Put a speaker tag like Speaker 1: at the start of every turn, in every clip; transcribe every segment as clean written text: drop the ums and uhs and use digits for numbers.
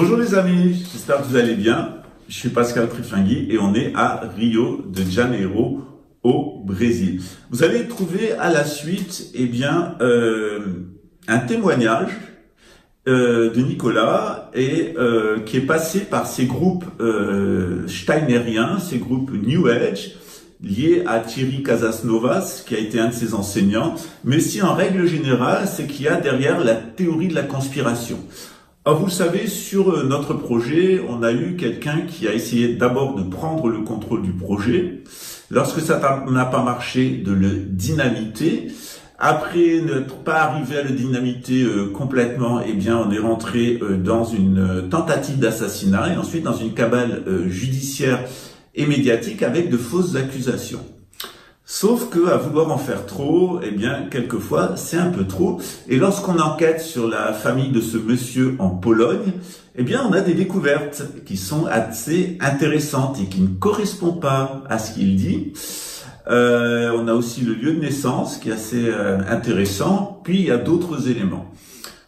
Speaker 1: Bonjour les amis, j'espère que vous allez bien. Je suis Pascal Trifangui et on est à Rio de Janeiro au Brésil. Vous allez trouver à la suite un témoignage de Nicolas qui est passé par ces groupes steinériens, ces groupes New Age, liés à Thierry Casasnovas, qui a été un de ses enseignants, mais aussi en règle générale, c'est qu'il y a derrière la théorie de la conspiration. Alors vous le savez, sur notre projet, on a eu quelqu'un qui a essayé d'abord de prendre le contrôle du projet. Lorsque ça n'a pas marché, de le dynamiter. Après n'être pas arrivé à le dynamiter complètement, eh bien on est rentré dans une tentative d'assassinat et ensuite dans une cabale judiciaire et médiatique avec de fausses accusations. Sauf que à vouloir en faire trop, eh bien quelquefois c'est un peu trop. Et lorsqu'on enquête sur la famille de ce monsieur en Pologne, eh bien on a des découvertes qui sont assez intéressantes et qui ne correspondent pas à ce qu'il dit. On a aussi le lieu de naissance qui est assez intéressant. Puis il y a d'autres éléments.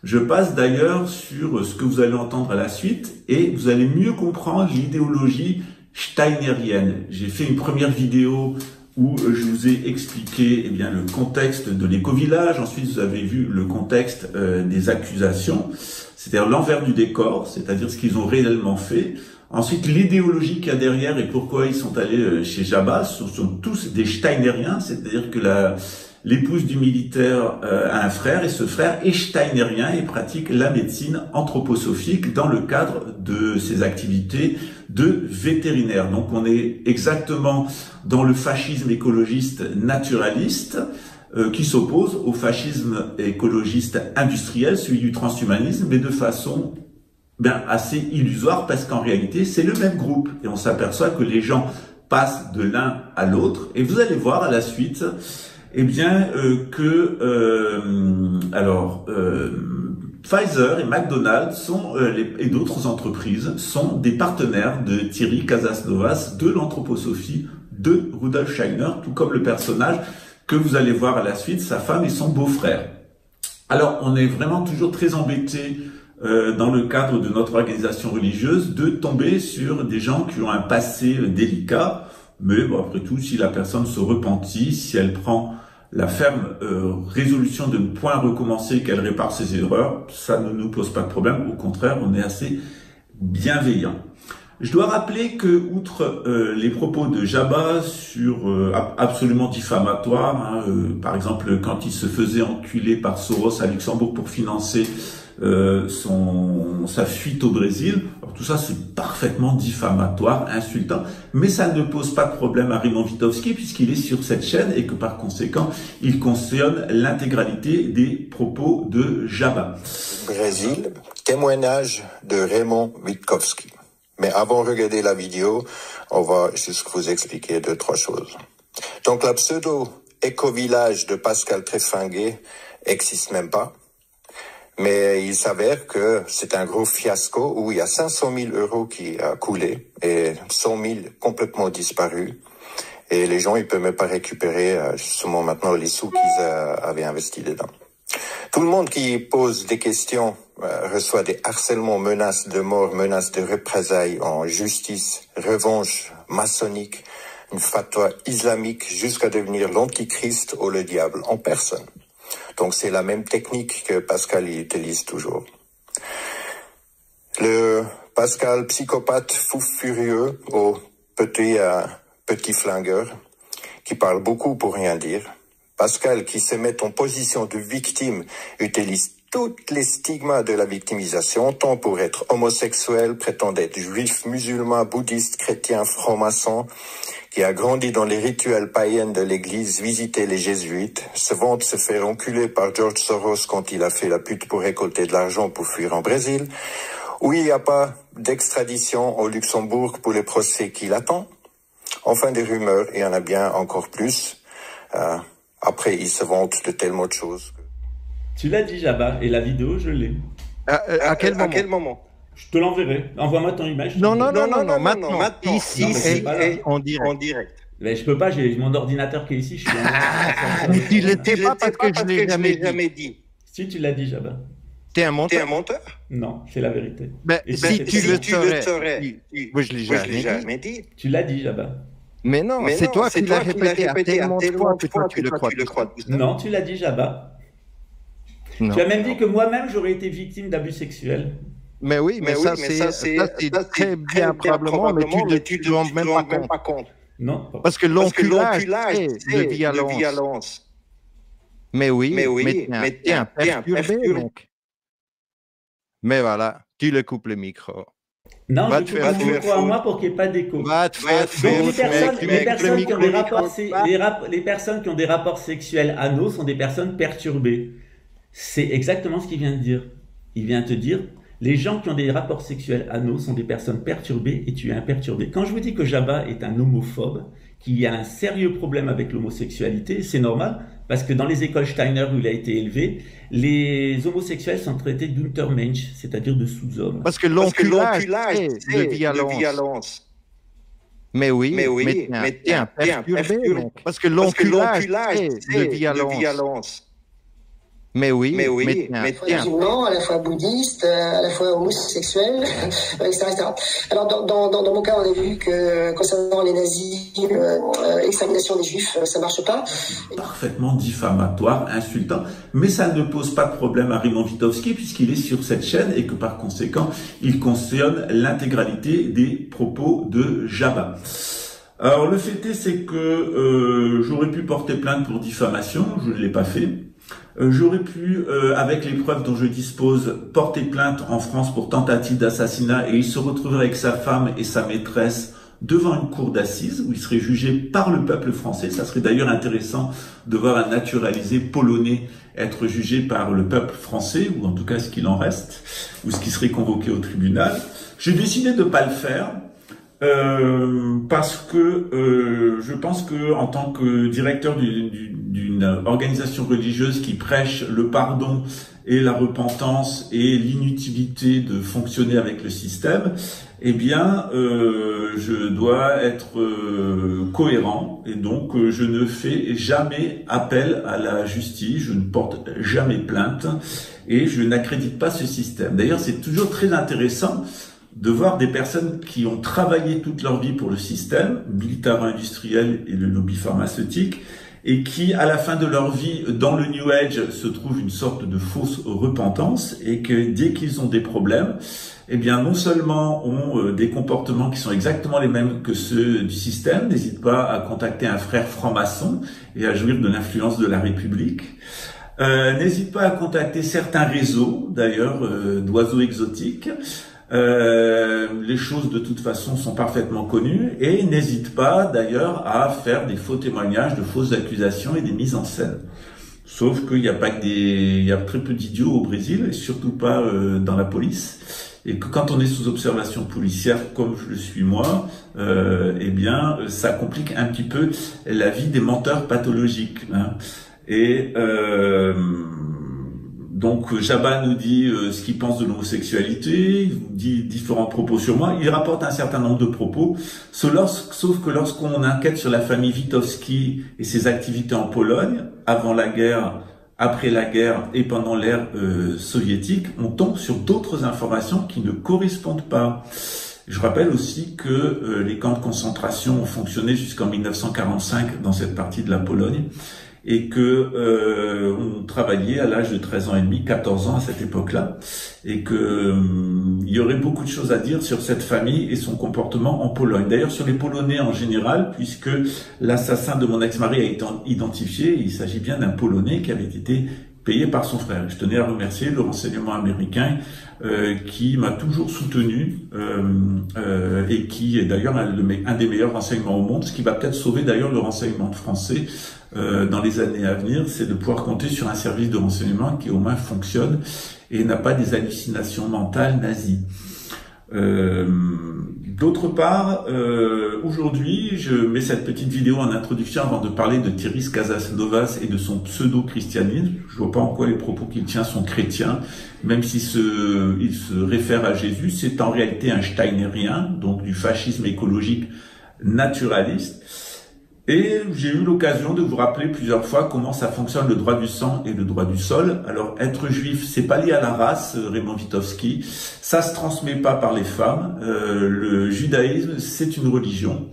Speaker 1: Je passe d'ailleurs sur ce que vous allez entendre à la suite et vous allez mieux comprendre l'idéologie steinérienne. J'ai fait une première vidéo où je vous ai expliqué le contexte de l'éco-village. Ensuite, vous avez vu le contexte des accusations, c'est-à-dire l'envers du décor, c'est-à-dire ce qu'ils ont réellement fait. Ensuite, l'idéologie qu'il y a derrière et pourquoi ils sont allés chez Jabba. Ce sont tous des steinériens, c'est-à-dire que l'épouse du militaire a un frère et ce frère est steinérien et pratique la médecine anthroposophique dans le cadre de ses activités de vétérinaire. Donc on est exactement dans le fascisme écologiste naturaliste qui s'oppose au fascisme écologiste industriel, celui du transhumanisme, mais de façon assez illusoire parce qu'en réalité c'est le même groupe et on s'aperçoit que les gens passent de l'un à l'autre et vous allez voir à la suite Pfizer et McDonald's et d'autres entreprises sont des partenaires de Thierry Casasnovas, de l'anthroposophie de Rudolf Steiner, tout comme le personnage que vous allez voir à la suite, sa femme et son beau-frère. Alors, on est vraiment toujours très embêtés dans le cadre de notre organisation religieuse de tomber sur des gens qui ont un passé délicat, mais bon, après tout, si la personne se repentit, si elle prend la ferme résolution de ne point recommencer, qu'elle répare ses erreurs, ça ne nous pose pas de problème. Au contraire, on est assez bienveillant. Je dois rappeler que, outre les propos de Jabba absolument diffamatoires, par exemple quand il se faisait enculer par Soros à Luxembourg pour financer sa fuite au Brésil. Alors, tout ça, c'est parfaitement diffamatoire, insultant, mais ça ne pose pas de problème à Raymond Witowski puisqu'il est sur cette chaîne et que par conséquent, il cautionne l'intégralité des propos de Jabba.
Speaker 2: Brésil, témoignage de Raymond Witowski. Mais avant de regarder la vidéo, on va juste vous expliquer 2-3 choses. Donc, la pseudo-éco-village de Pascal Trifangui n'existe même pas. Mais il s'avère que c'est un gros fiasco où il y a 500 000 euros qui a coulé et 100 000 complètement disparus. Et les gens, ils peuvent même pas récupérer justement maintenant les sous qu'ils avaient investis dedans. Tout le monde qui pose des questions reçoit des harcèlements, menaces de mort, menaces de représailles en justice, revanche maçonnique, une fatwa islamique jusqu'à devenir l'antichrist ou le diable en personne. Donc c'est la même technique que Pascal utilise toujours. Le Pascal psychopathe fou furieux au petit flingueur qui parle beaucoup pour rien dire. Pascal qui se met en position de victime utilise toutes les stigmas de la victimisation, tant pour être homosexuel, prétend être juif, musulman, bouddhiste, chrétien, franc-maçon, qui a grandi dans les rituels païens de l'église, visité les jésuites, se vante se faire enculer par George Soros quand il a fait la pute pour récolter de l'argent pour fuir en Brésil, où il n'y a pas d'extradition au Luxembourg pour les procès qu'il attend. Enfin, des rumeurs, il y en a bien encore plus. Après, il se vante de tellement de choses.
Speaker 1: Tu l'as dit, Jabba, et la vidéo, je l'ai.
Speaker 3: À quel moment?
Speaker 1: Je te l'enverrai. Envoie-moi ton image.
Speaker 3: Non, maintenant. Ici, en direct.
Speaker 1: Mais je peux pas, j'ai mon ordinateur qui est ici. Je suis
Speaker 3: tu l'étais pas parce que je l'ai jamais dit.
Speaker 1: Si, tu l'as dit, Jabba.
Speaker 3: T'es un
Speaker 2: T'es
Speaker 3: menteur.
Speaker 2: un menteur?
Speaker 4: Non, c'est la vérité.
Speaker 3: Mais si tu le saurais, moi je l'ai
Speaker 2: Moi, je l'ai
Speaker 3: jamais dit.
Speaker 2: jamais dit.
Speaker 4: Tu l'as dit, Jabba.
Speaker 3: Mais non, c'est toi qui l'as répété à tellement de fois que toi tu le crois.
Speaker 4: Non, tu l'as dit, Jabba.
Speaker 3: Non.
Speaker 4: Tu as même dit que moi-même, j'aurais été victime d'abus sexuels.
Speaker 3: Mais oui, mais ça c'est très bien probablement, mais tu ne te rends même pas compte.
Speaker 4: Non.
Speaker 3: Parce que l'enculage,
Speaker 2: c'est
Speaker 3: c'est de violence. Mais oui, mais t'es un perturbé, donc. Mais voilà, tu le coupes le micro.
Speaker 4: Non,
Speaker 3: Va
Speaker 4: je
Speaker 3: te
Speaker 4: coupe
Speaker 3: faire
Speaker 4: mon micro à moi pour qu'il n'y ait pas d'écho.
Speaker 3: Va te faire
Speaker 4: Donc
Speaker 3: foutre,
Speaker 4: les personnes qui ont des rapports,
Speaker 3: micro.
Speaker 4: les personnes qui ont des rapports sexuels anaux sont des personnes perturbées. C'est exactement ce qu'il vient de dire. Il vient te dire, les gens qui ont des rapports sexuels anaux sont des personnes perturbées et tu es un perturbé. Quand je vous dis que Jabba est un homophobe, qu'il a un sérieux problème avec l'homosexualité, c'est normal, parce que dans les écoles Steiner où il a été élevé, les homosexuels sont traités d'Untermensch, c'est-à-dire de sous-hommes.
Speaker 3: Parce que l'enculage, c'est de violence. Mais oui, mais t'es un perturbé, donc. Parce que l'enculage, c'est de violence. Mais oui, mais
Speaker 5: t'es musulman, à la fois bouddhiste, à la fois homosexuel, etc., etc. Alors dans mon cas, on a vu que concernant les nazis, l'extermination des juifs, ça marche pas.
Speaker 1: Parfaitement diffamatoire, insultant, mais ça ne pose pas de problème à Raymond Witowski puisqu'il est sur cette chaîne et que par conséquent, il cautionne l'intégralité des propos de Jabba. Alors le fait est, c'est que j'aurais pu porter plainte pour diffamation, je ne l'ai pas fait. J'aurais pu, avec les preuves dont je dispose, porter plainte en France pour tentative d'assassinat et il se retrouverait avec sa femme et sa maîtresse devant une cour d'assises où il serait jugé par le peuple français. Ça serait d'ailleurs intéressant de voir un naturalisé polonais être jugé par le peuple français, ou en tout cas ce qu'il en reste, ou ce qui serait convoqué au tribunal. J'ai décidé de ne pas le faire. Parce que je pense que en tant que directeur d'une organisation religieuse qui prêche le pardon et la repentance et l'inutilité de fonctionner avec le système, eh bien, je dois être cohérent et donc je ne fais jamais appel à la justice, je ne porte jamais plainte et je n'accrédite pas ce système. D'ailleurs, c'est toujours très intéressant de voir des personnes qui ont travaillé toute leur vie pour le système militaro-industriel et le lobby pharmaceutique et qui, à la fin de leur vie, dans le New Age, se trouvent une sorte de fausse repentance et que dès qu'ils ont des problèmes, eh bien, non seulement ont des comportements qui sont exactement les mêmes que ceux du système, n'hésitent pas à contacter un frère franc-maçon et à jouir de l'influence de la République, n'hésitent pas à contacter certains réseaux, d'ailleurs, d'oiseaux exotiques. Les choses de toute façon sont parfaitement connues et n'hésite pas d'ailleurs à faire des faux témoignages, de fausses accusations et des mises en scène. Sauf qu'il n'y a pas que il y a très peu d'idiots au Brésil et surtout pas dans la police. Et que quand on est sous observation policière, comme je le suis moi, eh bien, ça complique un petit peu la vie des menteurs pathologiques. Hein. Et donc Jabba nous dit ce qu'il pense de l'homosexualité, il dit différents propos sur moi, il rapporte un certain nombre de propos, sauf que lorsqu'on enquête sur la famille Witowski et ses activités en Pologne, avant la guerre, après la guerre et pendant l'ère soviétique, on tombe sur d'autres informations qui ne correspondent pas. Je rappelle aussi que les camps de concentration ont fonctionné jusqu'en 1945 dans cette partie de la Pologne, et que on travaillait à l'âge de 13 ans et demi, 14 ans à cette époque-là, et que il y aurait beaucoup de choses à dire sur cette famille et son comportement en Pologne. D'ailleurs, sur les Polonais en général, puisque l'assassin de mon ex-mari a été identifié, il s'agit bien d'un Polonais qui avait été payé par son frère. Je tenais à remercier le renseignement américain qui m'a toujours soutenu et qui est d'ailleurs un des meilleurs renseignements au monde, ce qui va peut-être sauver d'ailleurs le renseignement français dans les années à venir, c'est de pouvoir compter sur un service de renseignement qui au moins fonctionne et n'a pas des hallucinations mentales nazies. D'autre part, aujourd'hui, je mets cette petite vidéo en introduction avant de parler de Thierry Casasnovas et de son pseudo-christianisme. Je vois pas en quoi les propos qu'il tient sont chrétiens, même s'il il se réfère à Jésus. C'est en réalité un steinérien, donc du fascisme écologique naturaliste. Et j'ai eu l'occasion de vous rappeler plusieurs fois comment ça fonctionne le droit du sang et le droit du sol. Alors, être juif, c'est pas lié à la race, Raymond Witowski. Ça se transmet pas par les femmes. Le judaïsme, c'est une religion.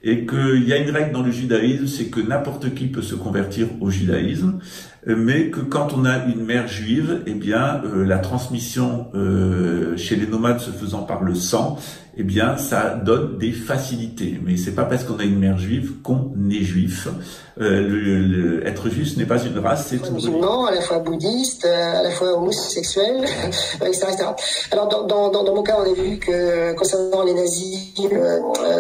Speaker 1: Et qu'il y a une règle dans le judaïsme, c'est que n'importe qui peut se convertir au judaïsme, mais que quand on a une mère juive, eh bien, la transmission chez les nomades se faisant par le sang, eh bien, ça donne des facilités. Mais c'est pas parce qu'on a une mère juive qu'on est juif. Être juif, ce n'est pas une race, c'est une
Speaker 5: religion. À la fois bouddhiste, à la fois homosexuel, etc., etc. Alors, dans mon cas, on a vu que concernant les nazis,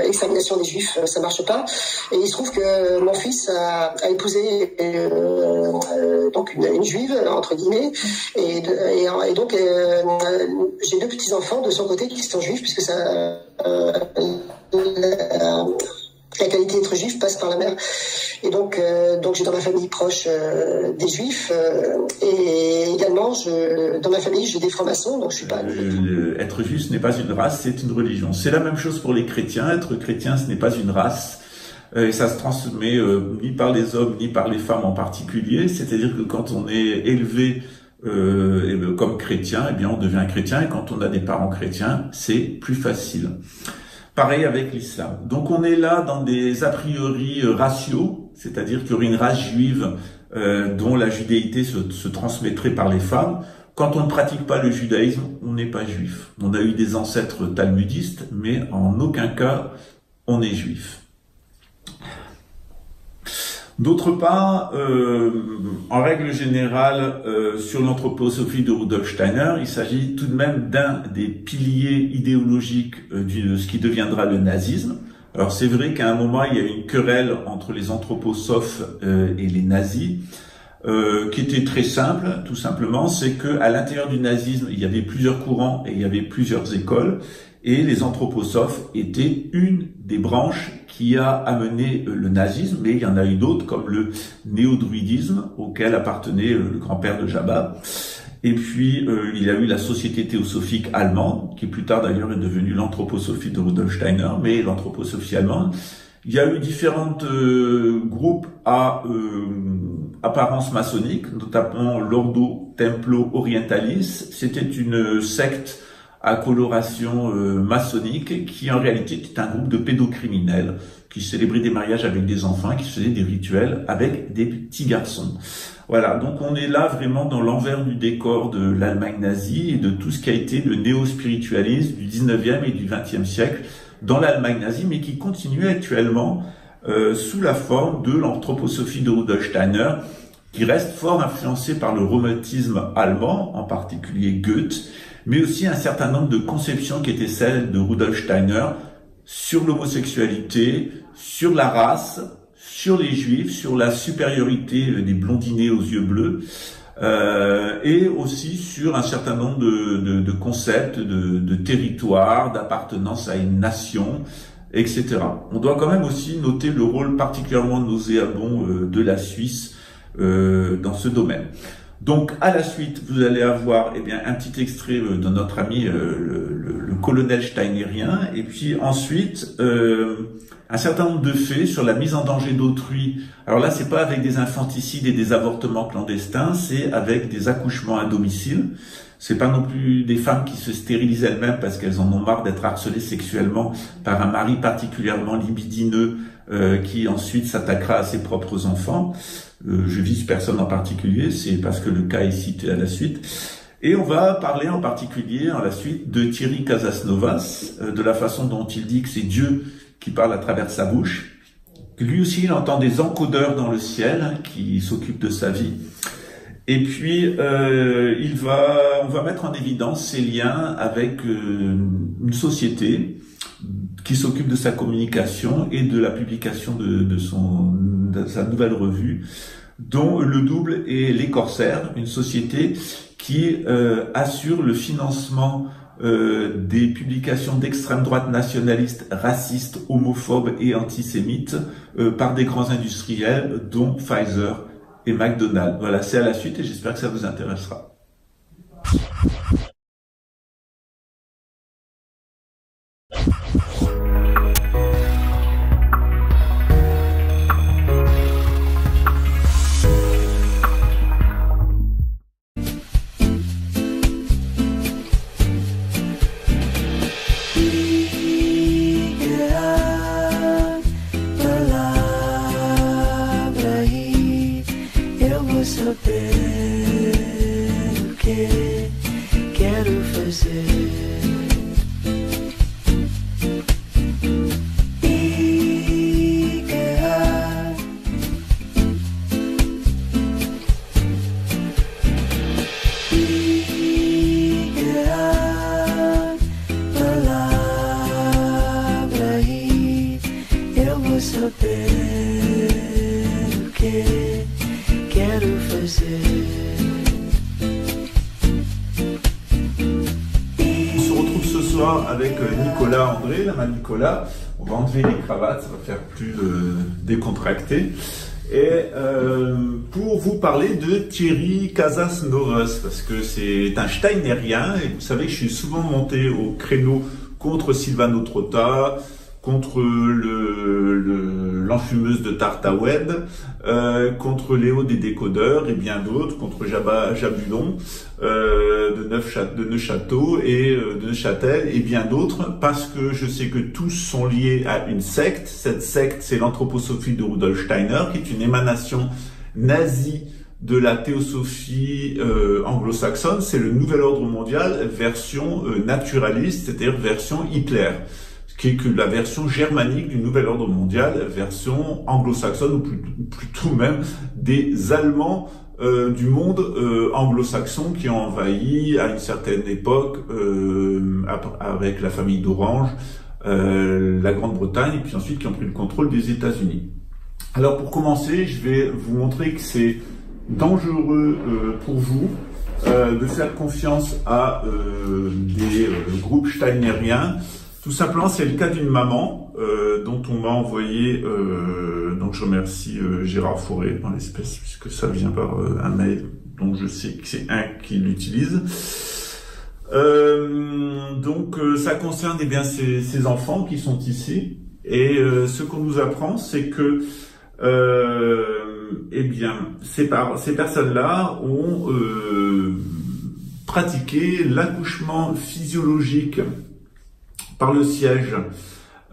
Speaker 5: l'extermination des juifs, ça marche pas. Et il se trouve que mon fils a épousé donc une juive, entre guillemets, et donc j'ai 2 petits-enfants de son côté qui sont juifs, puisque ça la qualité d'être juif passe par la mère. Et donc j'ai dans ma famille proche des juifs, et également dans ma famille j'ai des francs-maçons, donc je suis pas...
Speaker 1: Être juif, ce n'est pas une race, c'est une religion. C'est la même chose pour les chrétiens. Être chrétien, ce n'est pas une race. Et ça se transmet ni par les hommes, ni par les femmes en particulier. C'est-à-dire que quand on est élevé comme chrétien, eh bien on devient chrétien, et quand on a des parents chrétiens, c'est plus facile. Pareil avec l'islam. Donc on est là dans des a priori raciaux, c'est-à-dire qu'il y aurait une race juive dont la judéité se transmettrait par les femmes. Quand on ne pratique pas le judaïsme, on n'est pas juif. On a eu des ancêtres talmudistes, mais en aucun cas on est juif. D'autre part, en règle générale, sur l'anthroposophie de Rudolf Steiner, il s'agit tout de même d'un des piliers idéologiques de ce qui deviendra le nazisme. Alors c'est vrai qu'à un moment, il y a eu une querelle entre les anthroposophes et les nazis, qui était très simple, tout simplement, c'est que à l'intérieur du nazisme, il y avait plusieurs courants et il y avait plusieurs écoles, et les anthroposophes étaient une des branches qui a amené le nazisme, mais il y en a eu d'autres, comme le néo-druidisme, auquel appartenait le grand-père de Jabba. Et puis, il y a eu la Société théosophique allemande, qui plus tard d'ailleurs est devenue l'anthroposophie de Rudolf Steiner, mais l'anthroposophie allemande. Il y a eu différents groupes à apparence maçonnique, notamment l'Ordo Templo Orientalis. C'était une secte à coloration maçonnique, qui en réalité était un groupe de pédocriminels qui célébraient des mariages avec des enfants, qui faisaient des rituels avec des petits garçons. Voilà, donc on est là vraiment dans l'envers du décor de l'Allemagne nazie et de tout ce qui a été le néo-spiritualisme du 19e et du 20e siècle dans l'Allemagne nazie, mais qui continue actuellement sous la forme de l'anthroposophie de Rudolf Steiner, qui reste fort influencée par le romantisme allemand, en particulier Goethe, mais aussi un certain nombre de conceptions qui étaient celles de Rudolf Steiner sur l'homosexualité, sur la race, sur les juifs, sur la supériorité des blondinés aux yeux bleus, et aussi sur un certain nombre de concepts de territoire, d'appartenance à une nation, etc. On doit quand même aussi noter le rôle particulièrement nauséabond de la Suisse dans ce domaine. Donc, à la suite, vous allez avoir un petit extrait de notre ami le colonel steinérien, et puis ensuite un certain nombre de faits sur la mise en danger d'autrui. Alors là, c'est pas avec des infanticides et des avortements clandestins, c'est avec des accouchements à domicile. C'est pas non plus des femmes qui se stérilisent elles-mêmes parce qu'elles en ont marre d'être harcelées sexuellement par un mari particulièrement libidineux qui ensuite s'attaquera à ses propres enfants. Je vise personne en particulier, c'est parce que le cas est cité à la suite. Et on va parler en particulier, à la suite, de Thierry Casasnovas, de la façon dont il dit que c'est Dieu qui parle à travers sa bouche. Lui aussi, il entend des encodeurs dans le ciel qui s'occupent de sa vie. Et puis, on va mettre en évidence ses liens avec une société qui s'occupe de sa communication et de la publication de sa nouvelle revue, dont le double est Les Corsaires, une société qui assure le financement des publications d'extrême droite nationalistes, racistes, homophobes et antisémites par des grands industriels, dont Pfizer et McDonald's. Voilà, c'est à la suite et j'espère que ça vous intéressera.
Speaker 6: vou saber o que quero fazer.
Speaker 1: Avec Nicolas André, là, Nicolas, on va enlever les cravates, ça va faire plus décontracté. Et pour vous parler de Thierry Casasnovas, parce que c'est un steinérien, et vous savez que je suis souvent monté au créneau contre Silvano Trotta, contre l'enfumeuse de Tartaweb, contre Léo des décodeurs et bien d'autres, contre Jabulon de Neuchâteau et de Neuchâtel et bien d'autres, parce que je sais que tous sont liés à une secte. Cette secte, c'est l'anthroposophie de Rudolf Steiner, qui est une émanation nazie de la théosophie anglo-saxonne. C'est le nouvel ordre mondial version naturaliste, c'est-à-dire version Hitler, qui est que la version germanique du nouvel ordre mondial, version anglo-saxonne, ou plutôt même des Allemands du monde anglo-saxon qui ont envahi à une certaine époque, avec la famille d'Orange, la Grande-Bretagne, et puis ensuite qui ont pris le contrôle des États-Unis. Alors pour commencer, je vais vous montrer que c'est dangereux pour vous de faire confiance à des groupes steinériens. Tout simplement, c'est le cas d'une maman dont on m'a envoyé, donc je remercie Gérard Fauré dans l'espèce, puisque ça vient par un mail dont je sais que c'est un qui l'utilise. Donc ça concerne eh bien ces enfants qui sont ici, et ce qu'on nous apprend, c'est que eh bien ces personnes-là ont pratiqué l'accouchement physiologique par le siège,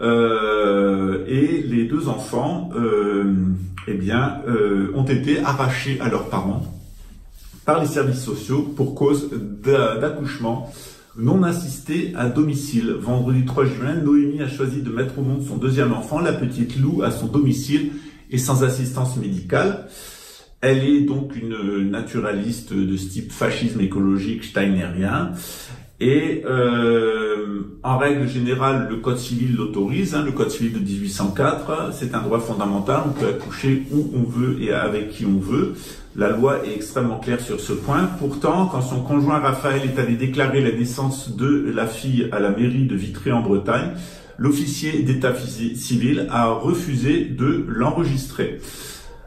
Speaker 1: et les deux enfants eh bien, ont été arrachés à leurs parents par les services sociaux pour cause d'accouchement non assisté à domicile. Vendredi 3 juin, Noémie a choisi de mettre au monde son deuxième enfant, la petite Lou, à son domicile et sans assistance médicale. Elle est donc une naturaliste de ce type fascisme écologique steinérien. Et en règle générale, le Code civil l'autorise, le Code civil de 1804, c'est un droit fondamental, on peut accoucher où on veut et avec qui on veut. La loi est extrêmement claire sur ce point. Pourtant, quand son conjoint Raphaël est allé déclarer la naissance de la fille à la mairie de Vitré en Bretagne, l'officier d'état civil a refusé de l'enregistrer,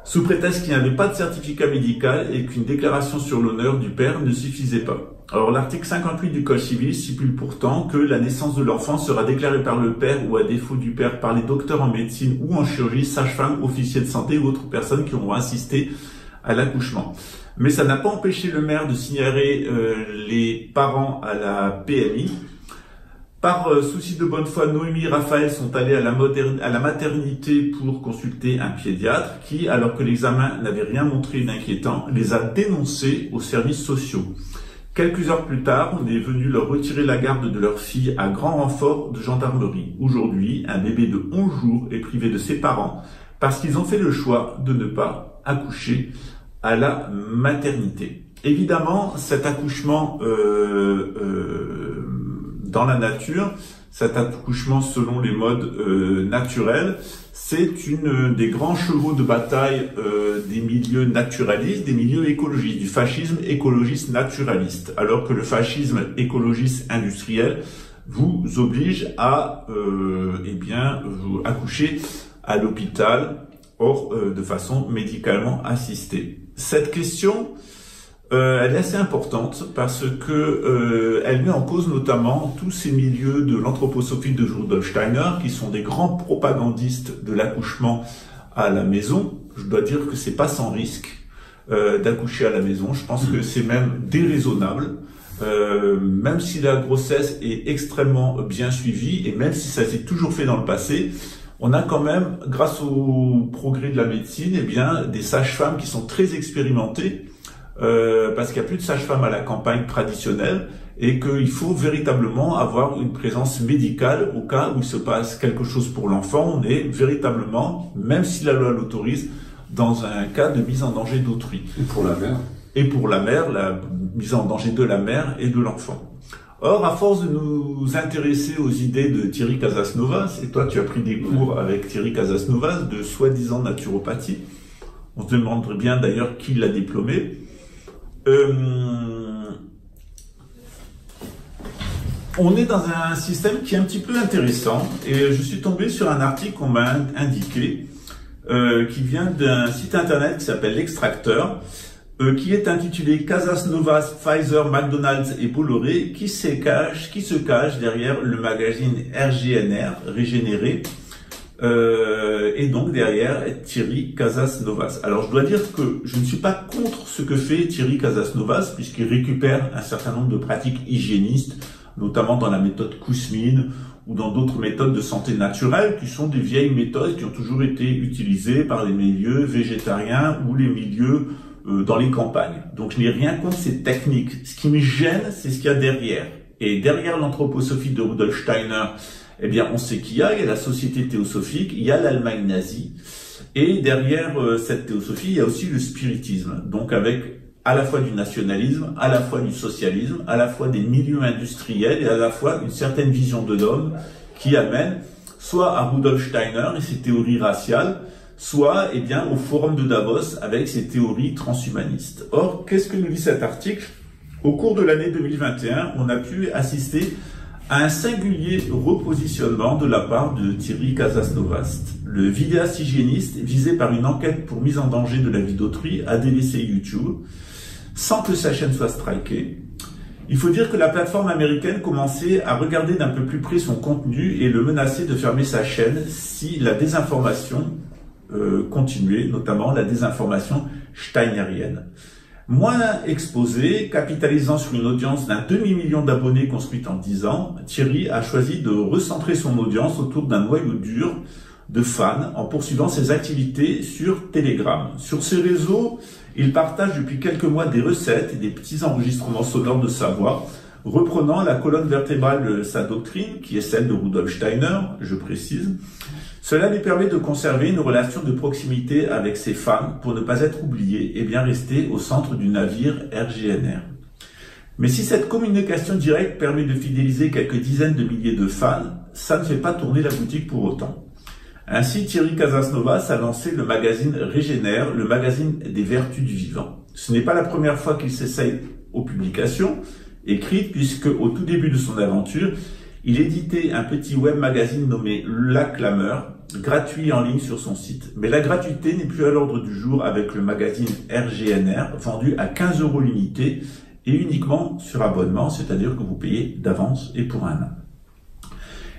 Speaker 1: sous prétexte qu'il n'y avait pas de certificat médical et qu'une déclaration sur l'honneur du père ne suffisait pas. Alors l'article 58 du Code civil stipule pourtant que la naissance de l'enfant sera déclarée par le père ou à défaut du père par les docteurs en médecine ou en chirurgie, sages-femmes, officiers de santé ou autres personnes qui auront assisté à l'accouchement. Mais ça n'a pas empêché le maire de signaler les parents à la PMI. Par souci de bonne foi, Noémie et Raphaël sont allés à la maternité pour consulter un pédiatre qui, alors que l'examen n'avait rien montré d'inquiétant, les a dénoncés aux services sociaux. Quelques heures plus tard, on est venu leur retirer la garde de leur fille à grand renfort de gendarmerie. Aujourd'hui, un bébé de 11 jours est privé de ses parents parce qu'ils ont fait le choix de ne pas accoucher à la maternité. Évidemment, cet accouchement dans la nature, cet accouchement selon les modes naturels, c'est une des grands chevaux de bataille des milieux naturalistes, des milieux écologistes, du fascisme écologiste naturaliste, alors que le fascisme écologiste industriel vous oblige à eh bien, vous accoucher à l'hôpital, or de façon médicalement assistée. Cette question, elle est assez importante parce que elle met en cause notamment tous ces milieux de l'anthroposophie de Rudolf Steiner qui sont des grands propagandistes de l'accouchement à la maison. Je dois dire que c'est pas sans risque d'accoucher à la maison. Je pense que c'est même déraisonnable, même si la grossesse est extrêmement bien suivie et même si ça s'est toujours fait dans le passé. on a quand même, grâce au progrès de la médecine, eh bien, des sages-femmes qui sont très expérimentées, parce qu'il n'y a plus de sages-femmes à la campagne traditionnelle, et qu'il faut véritablement avoir une présence médicale au cas où il se passe quelque chose pour l'enfant. On est véritablement, même si la loi l'autorise, dans un cas de mise en danger d'autrui.
Speaker 7: Et pour la mère.
Speaker 1: Et pour la mère, la mise en danger de la mère et de l'enfant. Or, à force de nous intéresser aux idées de Thierry Casasnovas, et toi tu as pris des cours avec Thierry Casasnovas de soi-disant naturopathie, on se demanderait bien d'ailleurs qui l'a diplômé, on est dans un système qui est un petit peu intéressant, et je suis tombé sur un article qu'on m'a indiqué, qui vient d'un site internet qui s'appelle L'Extracteur, qui est intitulé Casasnovas, Pfizer, McDonald's et Bolloré, qui se cache derrière le magazine RGNR, Régénéré, et donc derrière Thierry Casasnovas. Alors je dois dire que je ne suis pas contre ce que fait Thierry Casasnovas, puisqu'il récupère un certain nombre de pratiques hygiénistes, notamment dans la méthode Kousmine, ou dans d'autres méthodes de santé naturelle, qui sont des vieilles méthodes qui ont toujours été utilisées par les milieux végétariens ou les milieux dans les campagnes. Donc je n'ai rien contre ces techniques. Ce qui me gêne, c'est ce qu'il y a derrière. Et derrière l'anthroposophie de Rudolf Steiner, eh bien on sait qu'il y a la société théosophique, il y a l'Allemagne nazie, et derrière cette théosophie, il y a aussi le spiritisme. Donc avec à la fois du nationalisme, à la fois du socialisme, à la fois des milieux industriels et à la fois une certaine vision de l'homme qui amène soit à Rudolf Steiner et ses théories raciales, soit eh bien, au Forum de Davos avec ses théories transhumanistes. Or, qu'est-ce que nous dit cet article? Au cours de l'année 2021, on a pu assister à un singulier repositionnement de la part de Thierry Casasnovas. Le vidéaste hygiéniste, visé par une enquête pour mise en danger de la vie d'autrui, a délaissé YouTube, sans que sa chaîne soit strikée. Il faut dire que la plateforme américaine commençait à regarder d'un peu plus près son contenu et le menaçait de fermer sa chaîne si la désinformation continuait, notamment la désinformation steinerienne. Moins exposé, capitalisant sur une audience d'un demi-million d'abonnés construite en 10 ans, Thierry a choisi de recentrer son audience autour d'un noyau dur de fans en poursuivant ses activités sur Telegram. Sur ces réseaux, il partage depuis quelques mois des recettes et des petits enregistrements sonores de sa voix, reprenant la colonne vertébrale de sa doctrine, qui est celle de Rudolf Steiner, je précise. Cela lui permet de conserver une relation de proximité avec ses fans pour ne pas être oublié et bien rester au centre du navire RGNR. Mais si cette communication directe permet de fidéliser quelques dizaines de milliers de fans, ça ne fait pas tourner la boutique pour autant. Ainsi, Thierry Casasnovas a lancé le magazine Régénère, le magazine des vertus du vivant. Ce n'est pas la première fois qu'il s'essaye aux publications écrites, puisque au tout début de son aventure, il éditait un petit web magazine nommé La Clameur, gratuit en ligne sur son site. Mais la gratuité n'est plus à l'ordre du jour avec le magazine RGNR, vendu à 15 € l'unité et uniquement sur abonnement, c'est-à-dire que vous payez d'avance et pour un an.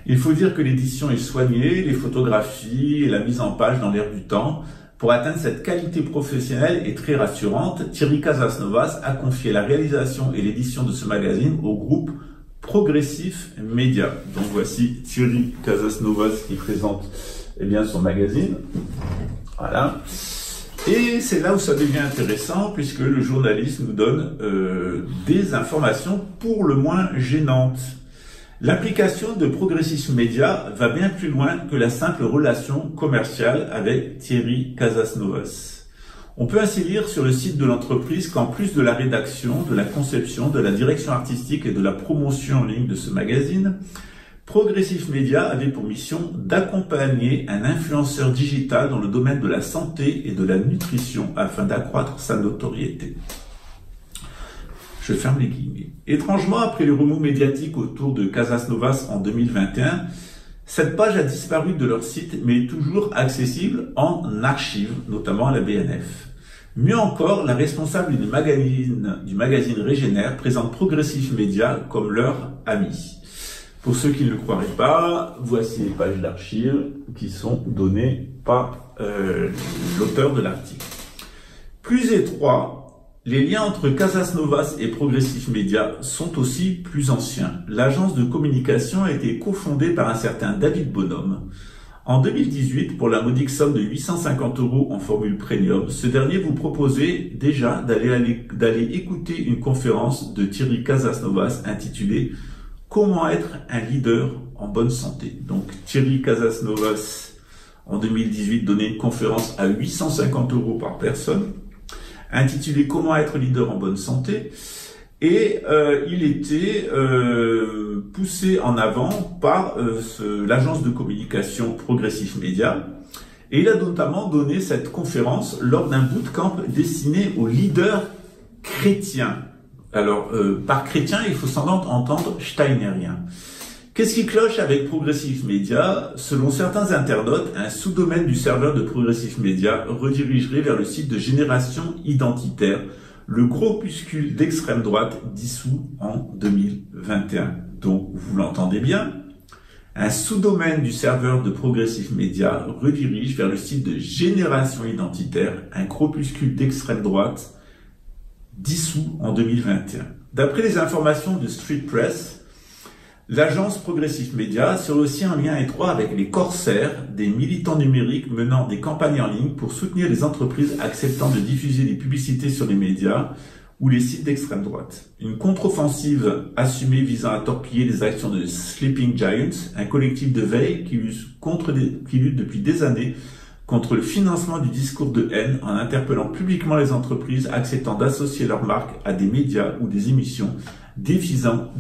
Speaker 1: Il faut dire que l'édition est soignée, les photographies et la mise en page dans l'air du temps. Pour atteindre cette qualité professionnelle et très rassurante, Thierry Casasnovas a confié la réalisation et l'édition de ce magazine au groupe Progressif Média. Donc voici Thierry Casasnovas qui présente eh bien, son magazine. Voilà. Et c'est là où ça devient intéressant puisque le journaliste nous donne des informations pour le moins gênantes. L'application de Progressif Média va bien plus loin que la simple relation commerciale avec Thierry Casasnovas. On peut ainsi lire sur le site de l'entreprise qu'en plus de la rédaction, de la conception, de la direction artistique et de la promotion en ligne de ce magazine, Progressif Média avait pour mission d'accompagner un influenceur digital dans le domaine de la santé et de la nutrition afin d'accroître sa notoriété. Je ferme les guillemets. Étrangement, après le remous médiatique autour de Casasnovas en 2021, cette page a disparu de leur site, mais est toujours accessible en archive, notamment à la BNF. Mieux encore, la responsable du magazine Régénère présente Progressif Média comme leur ami. Pour ceux qui ne le croiraient pas, voici les pages d'archives qui sont données par l'auteur de l'article. Plus étroit, les liens entre Casasnovas et Progressif Média sont aussi plus anciens. L'agence de communication a été cofondée par un certain David Bonhomme En 2018, pour la modique somme de 850 € en formule premium, ce dernier vous proposait déjà d'aller écouter une conférence de Thierry Casasnovas intitulée « Comment être un leader en bonne santé ». Donc Thierry Casasnovas, en 2018, donnait une conférence à 850 € par personne, intitulée « Comment être leader en bonne santé ». Et il était poussé en avant par l'agence de communication Progressif Média. Et il a notamment donné cette conférence lors d'un bootcamp destiné aux leaders chrétiens. Alors, par chrétien, il faut sans doute entendre steinérien. Qu'est-ce qui cloche avec Progressif Média? Selon certains internautes, un sous-domaine du serveur de Progressif Média redirigerait vers le site de Génération Identitaire, le groupuscule d'extrême droite dissous en 2021. Donc, vous l'entendez bien, un sous-domaine du serveur de Progressif Média redirige vers le site de Génération Identitaire, un groupuscule d'extrême droite dissous en 2021. D'après les informations de Street Press, l'agence Progressif Média serait aussi en lien étroit avec les corsaires, des militants numériques menant des campagnes en ligne pour soutenir les entreprises acceptant de diffuser des publicités sur les médias ou les sites d'extrême droite. Une contre-offensive assumée visant à torpiller les actions de Sleeping Giants, un collectif de veille qui lutte depuis des années contre le financement du discours de haine en interpellant publiquement les entreprises acceptant d'associer leur marque à des médias ou des émissions diffusant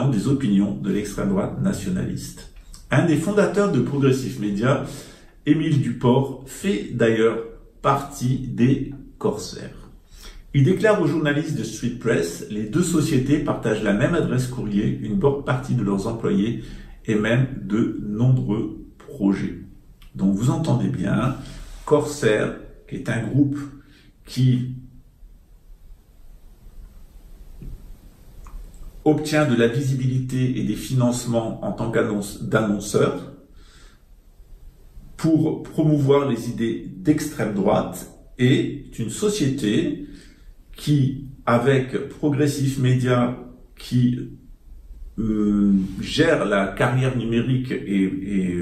Speaker 1: des opinions de l'extrême droite nationaliste. Un des fondateurs de Progressif Média, Émile Duport, fait d'ailleurs partie des corsaires. Il déclare aux journalistes de Street Press, les deux sociétés partagent la même adresse courrier, une bonne partie de leurs employés et même de nombreux projets. Donc vous entendez bien, Corsair, qui est un groupe qui obtient de la visibilité et des financements en tant qu'annonceur pour promouvoir les idées d'extrême droite, est une société qui, avec Progressif Média, qui gère la carrière numérique et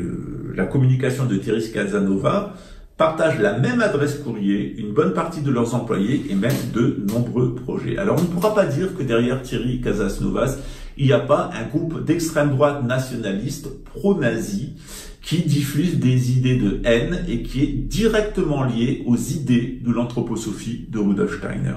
Speaker 1: la communication de Thierry Casanova, partagent la même adresse courrier, une bonne partie de leurs employés et même de nombreux projets. Alors on ne pourra pas dire que derrière Thierry Casasnovas, il n'y a pas un groupe d'extrême droite nationaliste pro-nazi qui diffuse des idées de haine et qui est directement lié aux idées de l'anthroposophie de Rudolf Steiner.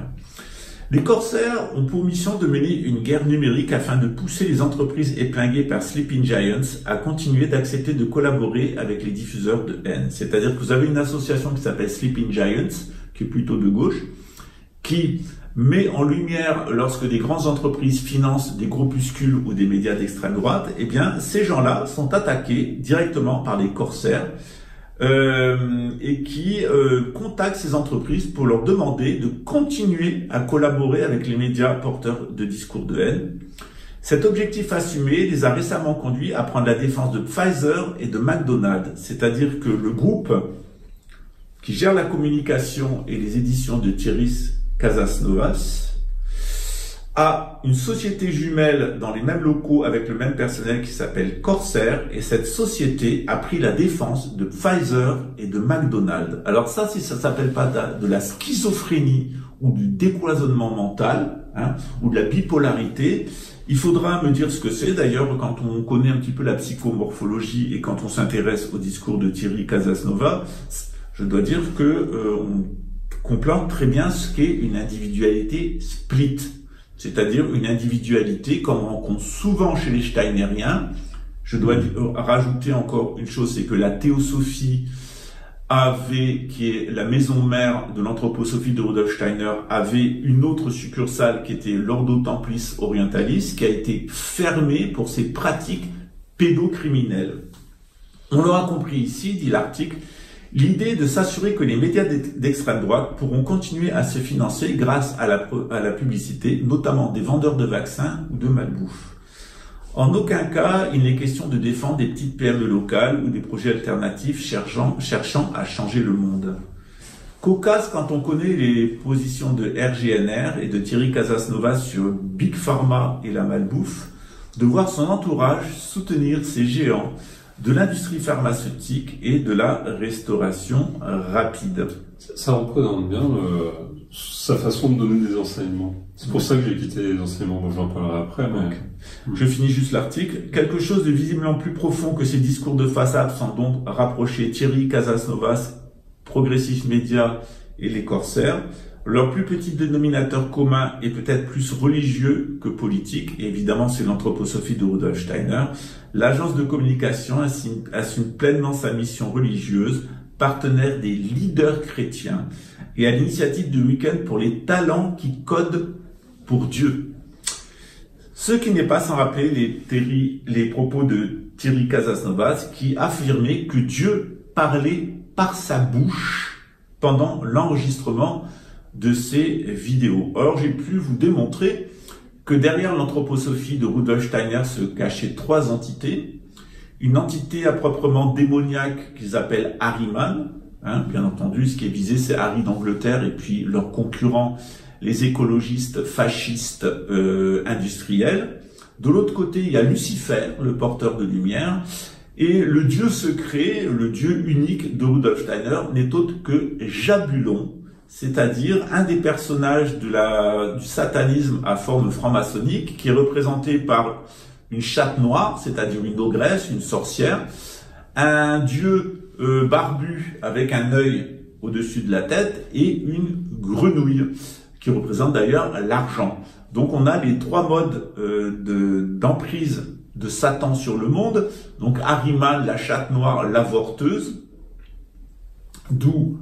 Speaker 1: Les corsaires ont pour mission de mener une guerre numérique afin de pousser les entreprises épinglées par Sleeping Giants à continuer d'accepter de collaborer avec les diffuseurs de haine. C'est-à-dire que vous avez une association qui s'appelle Sleeping Giants, qui est plutôt de gauche, qui met en lumière, lorsque des grandes entreprises financent des groupuscules ou des médias d'extrême droite, eh bien, ces gens-là sont attaqués directement par les corsaires, et qui contactent ces entreprises pour leur demander de continuer à collaborer avec les médias porteurs de discours de haine. Cet objectif assumé les a récemment conduits à prendre la défense de Pfizer et de McDonald's, c'est-à-dire que le groupe qui gère la communication et les éditions de Thierry Casasnovas a une société jumelle dans les mêmes locaux avec le même personnel qui s'appelle Corsair, et cette société a pris la défense de Pfizer et de McDonald's. Alors ça, si ça s'appelle pas de la schizophrénie ou du décloisonnement mental, ou de la bipolarité, il faudra me dire ce que c'est. D'ailleurs, quand on connaît un petit peu la psychomorphologie et quand on s'intéresse au discours de Thierry Casasnovas, je dois dire que on comprend très bien ce qu'est une individualité split. C'est-à-dire une individualité qu'on rencontre souvent chez les steinériens. Je dois rajouter encore une chose, c'est que la théosophie qui est la maison mère de l'anthroposophie de Rudolf Steiner, avait une autre succursale qui était l'Ordo Templis Orientalis, qui a été fermée pour ses pratiques pédocriminelles. On l'aura compris ici, dit l'article, l'idée de s'assurer que les médias d'extrême droite pourront continuer à se financer grâce à la publicité, notamment des vendeurs de vaccins ou de malbouffe. En aucun cas, il n'est question de défendre des petites PME locales ou des projets alternatifs cherchant à changer le monde. Cocasse quand on connaît les positions de RGNR et de Thierry Casasnovas sur Big Pharma et la malbouffe, de voir son entourage soutenir ces géants de l'industrie pharmaceutique et de la restauration rapide.
Speaker 7: Ça représente bien sa façon de donner des enseignements. C'est pour ça que j'ai quitté les enseignements. Bon, j'en parlerai après, mais...
Speaker 1: Je finis juste l'article. Quelque chose de visiblement plus profond que ces discours de façade sont donc rapprocher Thierry Casasnovas, Progressif Média et les Corsaires. Leur plus petit dénominateur commun est peut-être plus religieux que politique. Et évidemment, c'est l'anthroposophie de Rudolf Steiner. L'agence de communication assume pleinement sa mission religieuse, partenaire des leaders chrétiens et à l'initiative du week-end pour les talents qui codent pour Dieu. Ce qui n'est pas sans rappeler les propos de Thierry Casasnovas qui affirmait que Dieu parlait par sa bouche pendant l'enregistrement de ces vidéos. Or, j'ai pu vous démontrer que derrière l'anthroposophie de Rudolf Steiner se cachaient trois entités. Une entité à proprement démoniaque qu'ils appellent Harriman, bien entendu, ce qui est visé, c'est Harry d'Angleterre et puis leurs concurrents, les écologistes fascistes industriels. De l'autre côté, il y a Lucifer, le porteur de lumière, et le dieu secret, le dieu unique de Rudolf Steiner n'est autre que Jabulon, c'est-à-dire un des personnages du satanisme à forme franc-maçonnique, qui est représenté par une chatte noire, c'est-à-dire une ogresse, une sorcière, un dieu barbu avec un œil au-dessus de la tête et une grenouille, qui représente d'ailleurs l'argent. Donc on a les trois modes d'emprise de Satan sur le monde. Donc Harriman, la chatte noire, l'avorteuse, d'où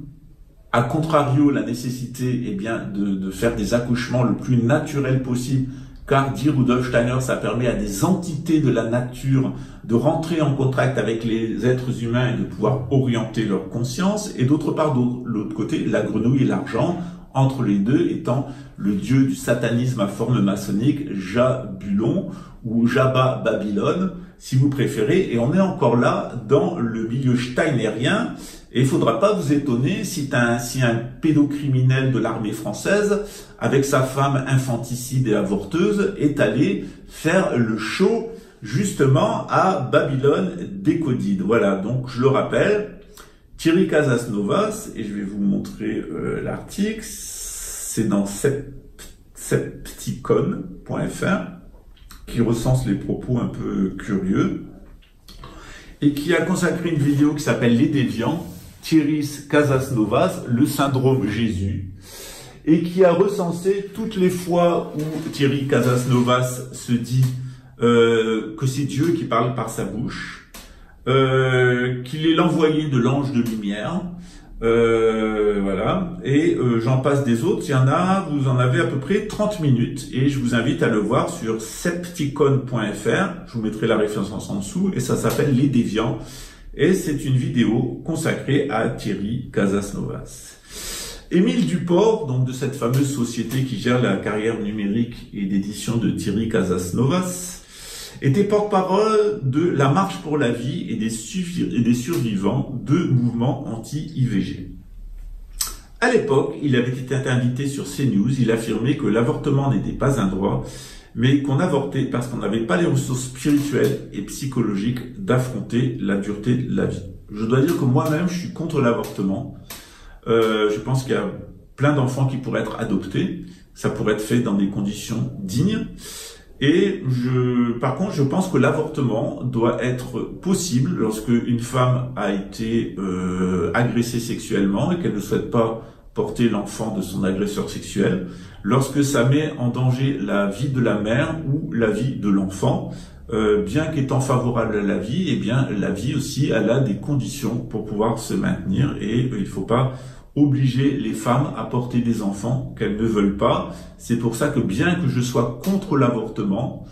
Speaker 1: à contrario la nécessité de faire des accouchements le plus naturel possible, car dit Rudolf Steiner, ça permet à des entités de la nature de rentrer en contact avec les êtres humains et de pouvoir orienter leur conscience. Et d'autre part, de l'autre côté, la grenouille et l'argent, entre les deux étant le dieu du satanisme à forme maçonnique, Jabulon, ou Jabba Babylone, si vous préférez. Et on est encore là dans le milieu steinérien. Et il ne faudra pas vous étonner si un pédocriminel de l'armée française, avec sa femme infanticide et avorteuse, est allé faire le show justement à Babylone Décodide. Voilà, donc je le rappelle, Thierry Casasnovas, et je vais vous montrer l'article, c'est dans septicon.fr, qui recense les propos un peu curieux, et qui a consacré une vidéo qui s'appelle Les Déviants, Thierry Casasnovas, le syndrome Jésus, et qui a recensé toutes les fois où Thierry Casasnovas se dit que c'est Dieu qui parle par sa bouche, qu'il est l'envoyé de l'ange de lumière, voilà, et j'en passe des autres, il y en a, vous en avez à peu près 30 minutes, et je vous invite à le voir sur septicon.fr, je vous mettrai la référence en dessous, et ça s'appelle Les Déviants, et c'est une vidéo consacrée à Thierry Casasnovas. Émile Duport, donc de cette fameuse société qui gère la carrière numérique et d'édition de Thierry Casasnovas, était porte-parole de la Marche pour la vie et des survivants de mouvements anti-IVG. À l'époque, il avait été invité sur CNews, il affirmait que l'avortement n'était pas un droit, mais qu'on avortait parce qu'on n'avait pas les ressources spirituelles et psychologiques d'affronter la dureté de la vie. Je dois dire que moi-même, je suis contre l'avortement. Je pense qu'il y a plein d'enfants qui pourraient être adoptés. Ça pourrait être fait dans des conditions dignes. Et par contre, je pense que l'avortement doit être possible lorsque une femme a été agressée sexuellement et qu'elle ne souhaite pas porter l'enfant de son agresseur sexuel, lorsque ça met en danger la vie de la mère ou la vie de l'enfant, bien qu'étant favorable à la vie, eh bien la vie aussi, elle a des conditions pour pouvoir se maintenir et il ne faut pas obliger les femmes à porter des enfants qu'elles ne veulent pas. C'est pour ça que bien que je sois contre l'avortement,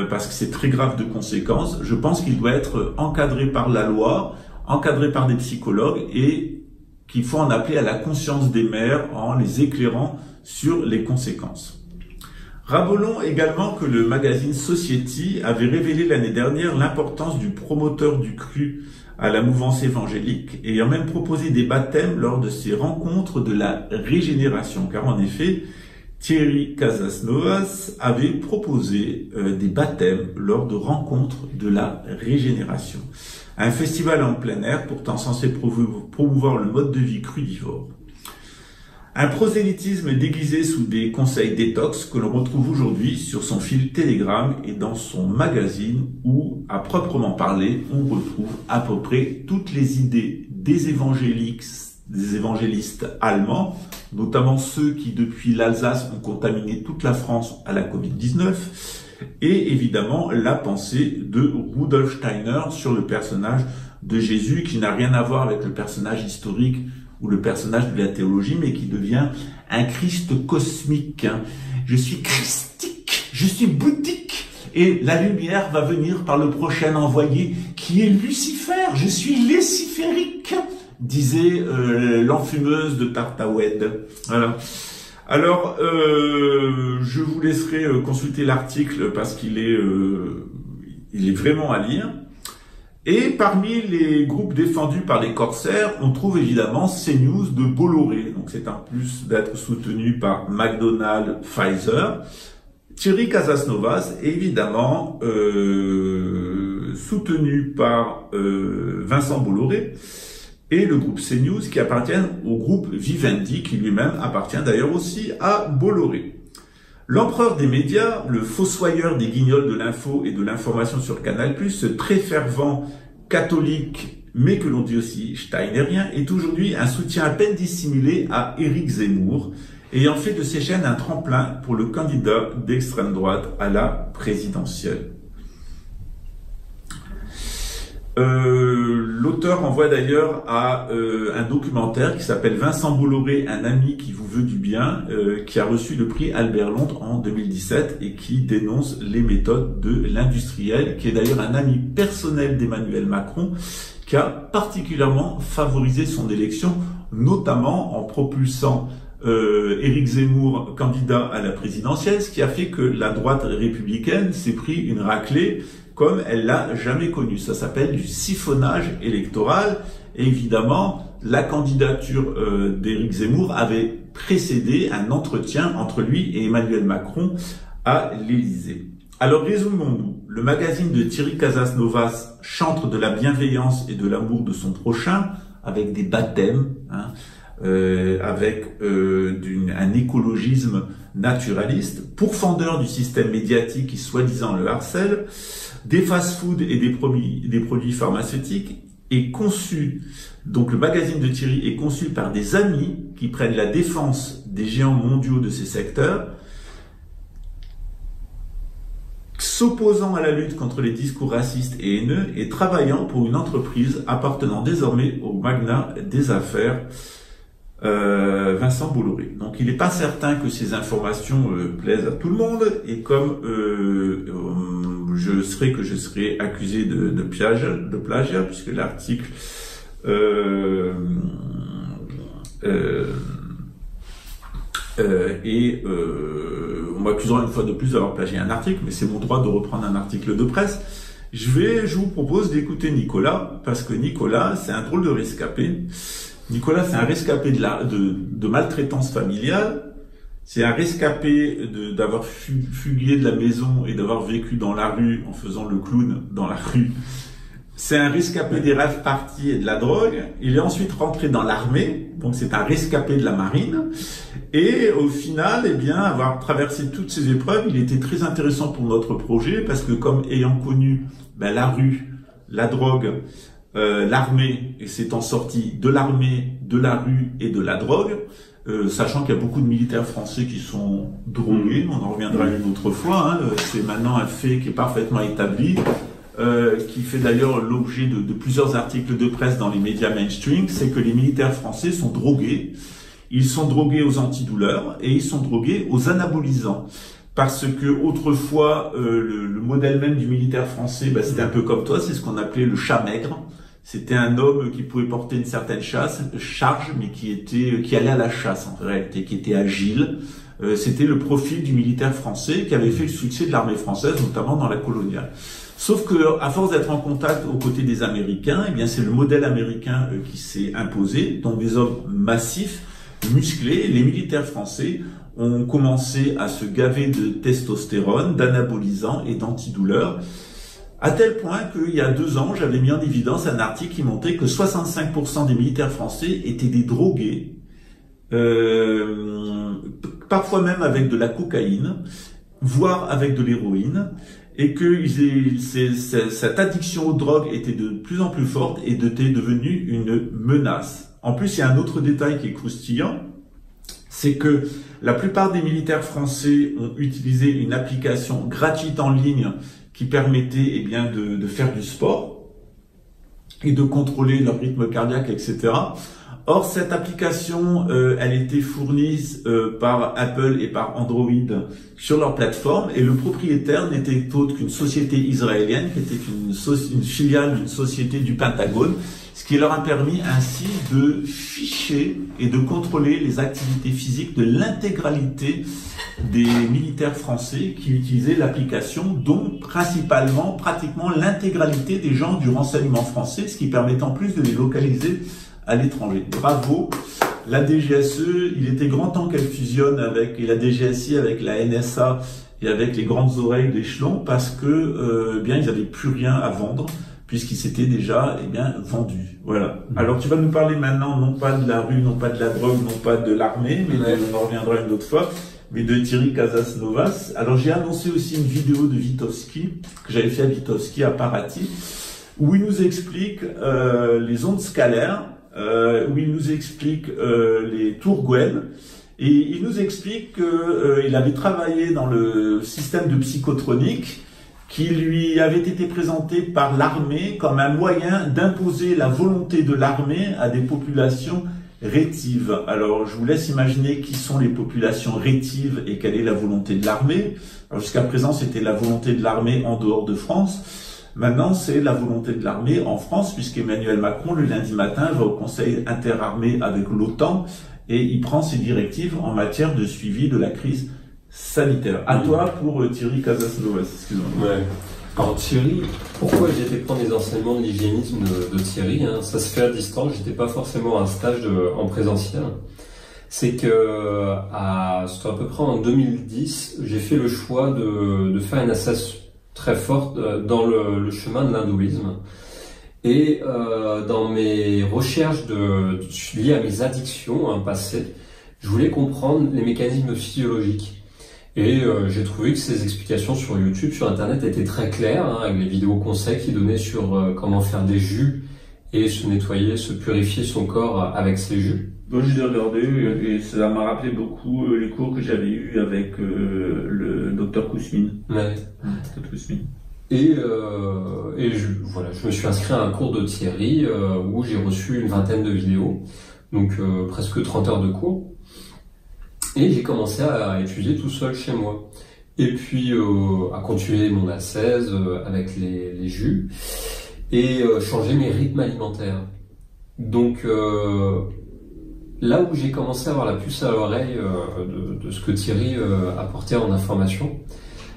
Speaker 1: parce que c'est très grave de conséquences, je pense qu'il doit être encadré par la loi, encadré par des psychologues et qu'il faut en appeler à la conscience des mères en les éclairant sur les conséquences. Rappelons également que le magazine Society avait révélé l'année dernière l'importance du promoteur du cru à la mouvance évangélique, ayant même proposé des baptêmes lors de ces rencontres de la régénération, car en effet, Thierry Casasnovas avait proposé des baptêmes lors de rencontres de la régénération. Un festival en plein air pourtant censé promouvoir le mode de vie crudivore. Un prosélytisme déguisé sous des conseils détox que l'on retrouve aujourd'hui sur son fil Telegram et dans son magazine où, à proprement parler, on retrouve à peu près toutes les idées des évangélistes allemands, notamment ceux qui, depuis l'Alsace, ont contaminé toute la France à la Covid-19, et évidemment la pensée de Rudolf Steiner sur le personnage de Jésus, qui n'a rien à voir avec le personnage historique ou le personnage de la théologie, mais qui devient un Christ cosmique. Je suis christique, je suis bouddhique, et la lumière va venir par le prochain envoyé, qui est Lucifer. Je suis léciférique, disait l'enfumeuse de Tartaoued. Voilà. Alors, je vous laisserai consulter l'article parce qu'il est vraiment à lire. Et parmi les groupes défendus par les corsaires, on trouve évidemment CNews de Bolloré. Donc c'est un plus d'être soutenu par McDonald's, Pfizer. Thierry Casasnovas est évidemment soutenu par Vincent Bolloré et le groupe CNews qui appartiennent au groupe Vivendi qui lui-même appartient d'ailleurs aussi à Bolloré. L'empereur des médias, le fossoyeur des guignols de l'info et de l'information sur Canal+, ce très fervent catholique, mais que l'on dit aussi steinérien, est aujourd'hui un soutien à peine dissimulé à Éric Zemmour, ayant fait de ces chaînes un tremplin pour le candidat d'extrême droite à la présidentielle. L'auteur envoie d'ailleurs à un documentaire qui s'appelle Vincent Bolloré, un ami qui vous veut du bien, qui a reçu le prix Albert Londres en 2017 et qui dénonce les méthodes de l'industriel, qui est d'ailleurs un ami personnel d'Emmanuel Macron, qui a particulièrement favorisé son élection, notamment en propulsant Éric Zemmour candidat à la présidentielle, ce qui a fait que la droite républicaine s'est pris une raclée comme elle l'a jamais connu. Ça s'appelle du siphonnage électoral. Et évidemment, la candidature d'Éric Zemmour avait précédé un entretien entre lui et Emmanuel Macron à l'Élysée. Alors résumons-nous. Le magazine de Thierry Casasnovas chante de la bienveillance et de l'amour de son prochain, avec des baptêmes, avec un écologisme naturaliste, pourfendeur du système médiatique qui soi-disant le harcèle, des fast-foods et des produits pharmaceutiques, est conçu, donc le magazine de Thierry est conçu par des amis qui prennent la défense des géants mondiaux de ces secteurs, s'opposant à la lutte contre les discours racistes et haineux et travaillant pour une entreprise appartenant désormais au magnat des affaires Vincent Bolloré. Donc il n'est pas certain que ces informations plaisent à tout le monde, et comme je serai accusé de plagiat, puisque l'article on m'accusera une fois de plus d'avoir plagié un article, mais c'est mon droit de reprendre un article de presse. Je vous propose d'écouter Nicolas, parce que Nicolas, c'est un drôle de rescapé. Nicolas, c'est un rescapé de maltraitance familiale. C'est un rescapé d'avoir fugué de la maison et d'avoir vécu dans la rue en faisant le clown dans la rue. C'est un rescapé des rave parties et de la drogue. Il est ensuite rentré dans l'armée, donc c'est un rescapé de la marine. Et au final, eh bien, avoir traversé toutes ces épreuves, il était très intéressant pour notre projet, parce que comme ayant connu la rue, la drogue, l'armée, et s'étant sorti de l'armée, de la rue et de la drogue, sachant qu'il y a beaucoup de militaires français qui sont drogués, on en reviendra une autre fois, hein, c'est maintenant un fait qui est parfaitement établi, qui fait d'ailleurs l'objet de plusieurs articles de presse dans les médias mainstream, c'est que les militaires français sont drogués. Ils sont drogués aux antidouleurs et ils sont drogués aux anabolisants. Parce que autrefois, le modèle même du militaire français, c'était un peu comme toi, c'est ce qu'on appelait le chat maigre. C'était un homme qui pouvait porter une certaine charge, mais qui allait à la chasse en réalité, qui était agile. C'était le profil du militaire français qui avait fait le succès de l'armée française, notamment dans la coloniale. Sauf que, à force d'être en contact aux côtés des Américains, eh bien, c'est le modèle américain qui s'est imposé, donc des hommes massifs, musclés. Les militaires français ont commencé à se gaver de testostérone, d'anabolisants et d'antidouleurs, à tel point qu'il y a 2 ans, j'avais mis en évidence un article qui montrait que 65% des militaires français étaient des drogués, parfois même avec de la cocaïne, voire avec de l'héroïne, et que cette addiction aux drogues était de plus en plus forte et était devenue une menace. En plus, il y a un autre détail qui est croustillant, c'est que la plupart des militaires français ont utilisé une application gratuite en ligne qui permettait eh bien, de faire du sport et de contrôler leur rythme cardiaque, etc. Or, cette application, elle était fournie par Apple et par Android sur leur plateforme, et le propriétaire n'était autre qu'une société israélienne qui était une filiale d'une société du Pentagone, ce qui leur a permis ainsi de ficher et de contrôler les activités physiques de l'intégralité des militaires français qui utilisaient l'application, dont principalement, pratiquement l'intégralité des gens du renseignement français, ce qui permettait en plus de les localiser à l'étranger. Bravo, la DGSE, il était grand temps qu'elle fusionne avec, et la DGSI avec la NSA et avec les grandes oreilles d'échelon, parce que bien ils n'avaient plus rien à vendre puisqu'ils s'étaient déjà bien vendus. Voilà. Alors tu vas nous parler maintenant non pas de la rue, non pas de la drogue, non pas de l'armée, mais on en reviendra une autre fois, mais de Thierry Casasnovas. Alors j'ai annoncé aussi une vidéo de Witkowski que j'avais fait à Witkowski à Paraty, où il nous explique les ondes scalaires, où il nous explique les tours Gwen, et il nous explique qu'il avait travaillé dans le système de psychotronique qui lui avait été présenté par l'armée comme un moyen d'imposer la volonté de l'armée à des populations rétives. Alors, je vous laisse imaginer qui sont les populations rétives et quelle est la volonté de l'armée. Alors, jusqu'à présent, c'était la volonté de l'armée en dehors de France. Maintenant, c'est la volonté de l'armée en France, puisqu'Emmanuel Macron, le lundi matin, va au Conseil interarmé avec l'OTAN et il prend ses directives en matière de suivi de la crise sanitaire. À toi pour Thierry Casasnovas, excuse-moi.
Speaker 7: Ouais. Alors Thierry, pourquoi j'ai été prendre les enseignements de l'hygiénisme de Thierry, hein, ça se fait à distance, j'étais pas forcément à un stage en présentiel. C'est que c'était à peu près en 2010, j'ai fait le choix de faire une ascension très forte dans le chemin de l'hindouisme. Et dans mes recherches liées à mes addictions passées, je voulais comprendre les mécanismes physiologiques. Et j'ai trouvé que ces explications sur YouTube, sur Internet, étaient très claires, hein, avec les vidéos conseils qui donnaient sur comment faire des jus et se nettoyer, se purifier son corps avec ces jus.
Speaker 1: Moi, je l'ai regardé et ça m'a rappelé beaucoup les cours que j'avais eus avec le docteur Kousmine.
Speaker 7: Ouais.
Speaker 1: Dr Kousmine.
Speaker 7: Et je me suis inscrit à un cours de Thierry où j'ai reçu une 20aine de vidéos, donc presque 30 heures de cours. Et j'ai commencé à étudier tout seul chez moi. Et puis à continuer mon ascèse avec les jus et changer mes rythmes alimentaires. Donc là où j'ai commencé à avoir la puce à l'oreille de ce que Thierry apportait en information,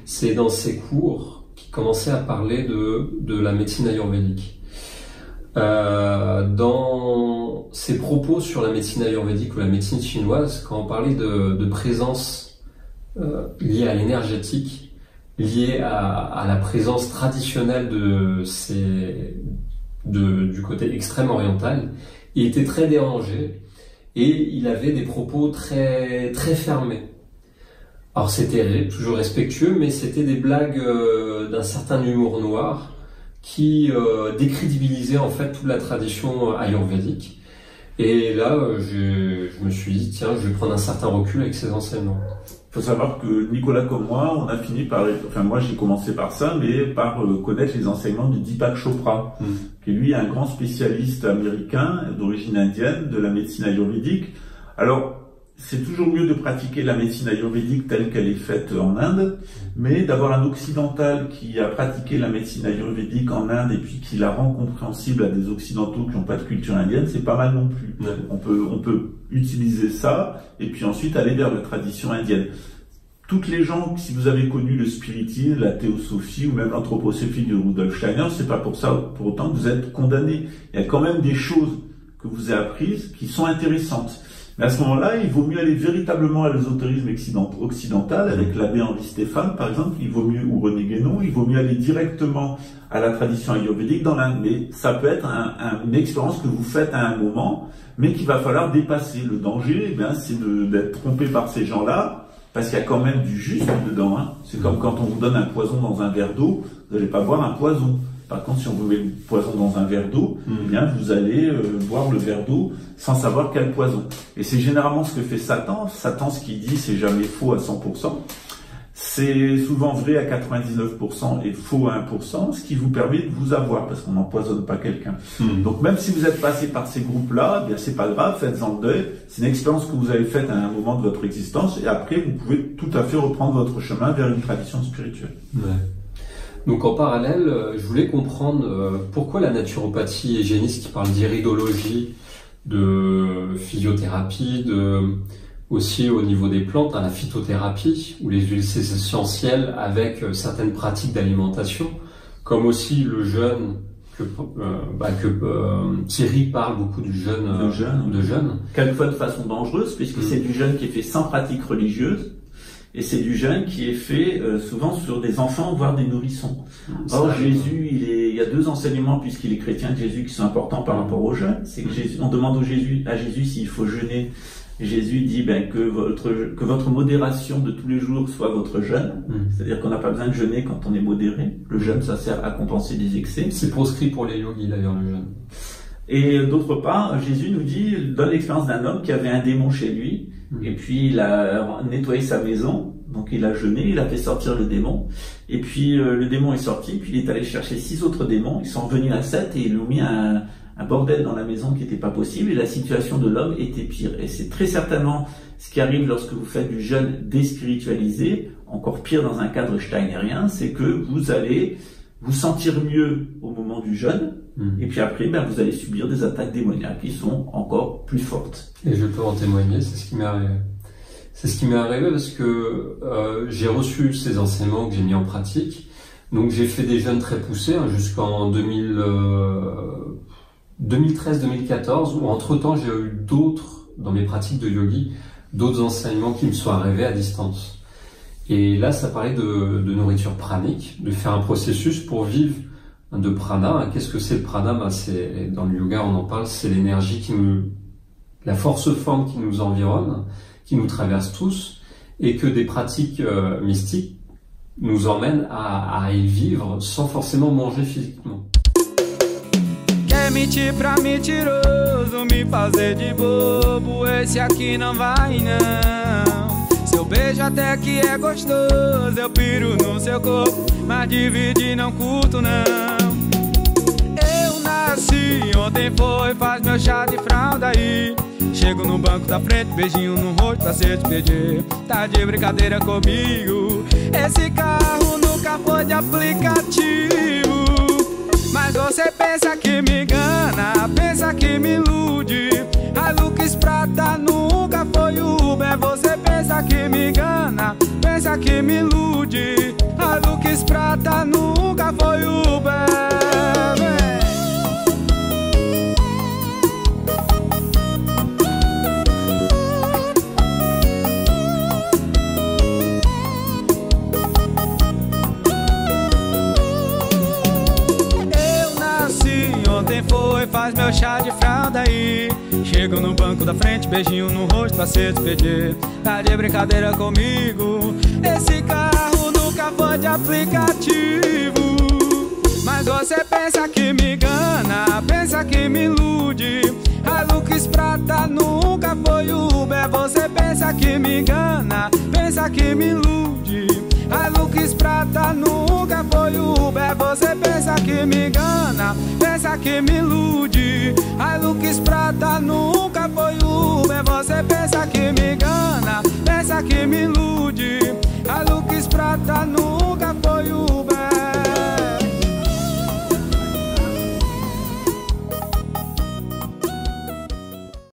Speaker 7: c'est dans ses cours qui commençait à parler de la médecine ayurvédique. Dans ses propos sur la médecine ayurvédique ou la médecine chinoise, quand on parlait de présence liée à l'énergétique, liée à la présence traditionnelle du côté extrême oriental, il était très dérangé et il avait des propos très, très fermés. Alors c'était toujours respectueux, mais c'était des blagues d'un certain humour noir qui décrédibilisait en fait toute la tradition ayurvédique. Et là, je me suis dit, tiens, je vais prendre un certain recul avec ces enseignements.
Speaker 1: Il faut savoir que Nicolas comme moi, on a fini par, enfin moi j'ai commencé par ça, mais par connaître les enseignements de Deepak Chopra, qui lui est un grand spécialiste américain d'origine indienne de la médecine ayurvédique. Alors, c'est toujours mieux de pratiquer la médecine ayurvédique telle qu'elle est faite en Inde, mais d'avoir un occidental qui a pratiqué la médecine ayurvédique en Inde et puis qui la rend compréhensible à des occidentaux qui n'ont pas de culture indienne, c'est pas mal non plus. Ouais. On peut utiliser ça et puis ensuite aller vers la tradition indienne. Toutes les gens, si vous avez connu le spiritisme, la théosophie ou même l'anthroposophie de Rudolf Steiner, c'est pas pour autant que vous êtes condamné. Il y a quand même des choses que vous avez apprises qui sont intéressantes. Mais à ce moment-là, il vaut mieux aller véritablement à l'ésotérisme occidental, avec l'abbé Henri Stéphane, par exemple, il vaut mieux, ou René Guénon, il vaut mieux aller directement à la tradition ayurvédique dans l'Inde. Mais ça peut être une expérience que vous faites à un moment, mais qu'il va falloir dépasser. Le danger, c'est d'être trompé par ces gens-là, parce qu'il y a quand même du juste dedans. Hein. C'est comme quand on vous donne un poison dans un verre d'eau, vous n'allez pas boire un poison. Par contre, si on vous met le poison dans un verre d'eau, eh bien, vous allez boire le verre d'eau sans savoir quel poison. Et c'est généralement ce que fait Satan. Satan, ce qu'il dit, c'est jamais faux à 100%. C'est souvent vrai à 99% et faux à 1%, ce qui vous permet de vous avoir, parce qu'on n'empoisonne pas quelqu'un. Donc, même si vous êtes passé par ces groupes-là, bien, c'est pas grave, faites-en le deuil. C'est une expérience que vous avez faite à un moment de votre existence, et après, vous pouvez tout à fait reprendre votre chemin vers une tradition spirituelle.
Speaker 7: Ouais. Donc en parallèle, je voulais comprendre pourquoi la naturopathie hygiéniste qui parle d'iridologie, de physiothérapie, aussi au niveau des plantes, la phytothérapie ou les huiles essentielles avec certaines pratiques d'alimentation, comme aussi le jeûne que Thierry parle beaucoup du jeûne. De jeûne.
Speaker 4: Quelquefois de façon dangereuse, puisque c'est du jeûne qui est fait sans pratique religieuse. Et c'est du jeûne qui est fait souvent sur des enfants, voire des nourrissons. Or, Jésus, il y a deux enseignements, puisqu'il est chrétien, de Jésus, qui sont importants par rapport au jeûne. C'est que on demande à Jésus s'il faut jeûner. Jésus dit que votre modération de tous les jours soit votre jeûne. C'est-à-dire qu'on n'a pas besoin de jeûner quand on est modéré. Le jeûne, ça sert à compenser des excès.
Speaker 7: C'est proscrit pour les yogis, d'ailleurs, le jeûne.
Speaker 4: Et d'autre part, Jésus nous donne l'expérience d'un homme qui avait un démon chez lui, et puis il a nettoyé sa maison, donc il a jeûné, il a fait sortir le démon, et puis le démon est sorti, puis il est allé chercher 6 autres démons, ils sont revenus à 7 et ils ont mis un bordel dans la maison qui n'était pas possible, et la situation de l'homme était pire. Et c'est très certainement ce qui arrive lorsque vous faites du jeûne déspiritualisé, encore pire dans un cadre steinérien, c'est que vous allez vous sentir mieux au moment du jeûne, et puis après, vous allez subir des attaques démoniaques qui sont encore plus fortes.
Speaker 7: Et je peux en témoigner, c'est ce qui m'est arrivé. C'est ce qui m'est arrivé parce que j'ai reçu ces enseignements que j'ai mis en pratique. Donc j'ai fait des jeûnes très poussés jusqu'en 2013-2014, où entre-temps j'ai eu d'autres, dans mes pratiques de yogi, d'autres enseignements qui me sont arrivés à distance. Et là, ça parlait de nourriture pranique, de faire un processus pour vivre de prana. Qu'est-ce que c'est le prana? C'est, dans le yoga, on en parle, c'est l'énergie la force forme qui nous environne, qui nous traverse tous, et que des pratiques mystiques nous emmènent à y vivre sans forcément manger physiquement.
Speaker 8: Quer mentir pra mentiroso, me fazer de bobo, esse aqui não vai não. Seu beijo até que é gostoso, eu piro no seu corpo, mas dividir não curto não. Eu nasci, ontem faz meu chá de fralda aí. Chego no banco da frente, beijinho no rosto pra se despedir. Tá de brincadeira comigo, esse carro nunca foi de aplicativo. Mas você pensa que me engana, pensa que me ilude. Hilux prata nunca foi Uber. Você pensa que me engana, pensa que me ilude. Hilux prata nunca foi Uber. Faz meu chá de fralda aí. Chego no banco da frente, beijinho no rosto pra se despedir. Tá de brincadeira comigo, esse carro nunca foi de aplicativo. Mas você pensa que me engana, pensa que me ilude. Hilux prata nunca foi Uber. Você pensa que me engana, pensa que me ilude. Hilux prata nunca foi Uber. Você pensa que me engana, pensa que me ilude. Hilux prata nunca foi Uber. Você pensa que me engana, pensa que me ilude.